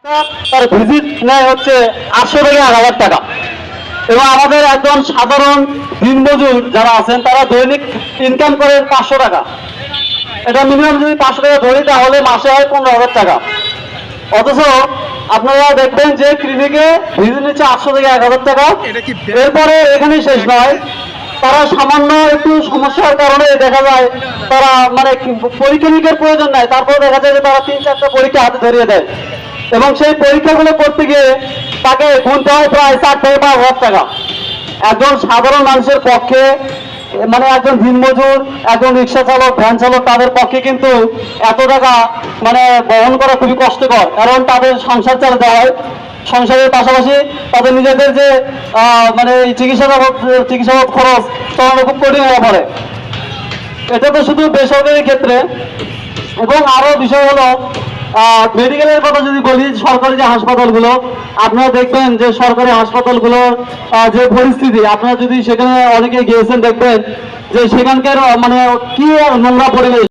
তার ভিজিট নেয় হচ্ছে 800 থেকে 1000 টাকা। এবং আমাদের একজন সাধারণ দিনমজুর যারা আছেন তারা দৈনিক ইনকাম করেন 500 টাকা। এটা মিনিমাম যদি 500 টাকা ধরি তাহলে মাসে হয় 15,000 টাকা। অথচ আপনারা দেখবেন যে ক্লিনিকে ভিজিট নিচ্ছে 800 থেকে 1000 টাকা। এরপরে এখানেই শেষ নয়, তারা সামান্য একটু সমস্যার কারণে দেখা যায় তারা মানে পরীক্ষা নিরীক্ষার প্রয়োজন নাই, তারপরে দেখা যায় যে তারা 3-4টা পরীক্ষা হাতে ধরিয়ে দেয় এবং সেই পরীক্ষাগুলো করতে গিয়ে তাকে গুনতে হয় প্রায় 4 থেকে 5,000 টাকা। একজন সাধারণ মানুষের পক্ষে মানে একজন দিনমজুর, একজন রিক্সা চালক, ভ্যান চালক তাদের পক্ষে কিন্তু এত টাকা মানে বহন করা খুবই কষ্টকর, কারণ তাদের সংসার চালাতে হয়। সংসারের পাশাপাশি তাদের নিজেদের যে মানে চিকিৎসা খরচ চালানো খুব কঠিন হয়ে পড়ে। এটা তো শুধু বেসরকারি ক্ষেত্রে। এবং আরো বিষয় হলো মেডিকেলের কথা যদি বলি, সরকারি যে হাসপাতালগুলো আপনারা দেখবেন যে সরকারি হাসপাতালগুলোর যে পরিস্থিতি, আপনারা যদি সেখানে অনেকে গিয়েছেন দেখবেন যে সেখানকার মানে কি নোংরা পরিবেশ।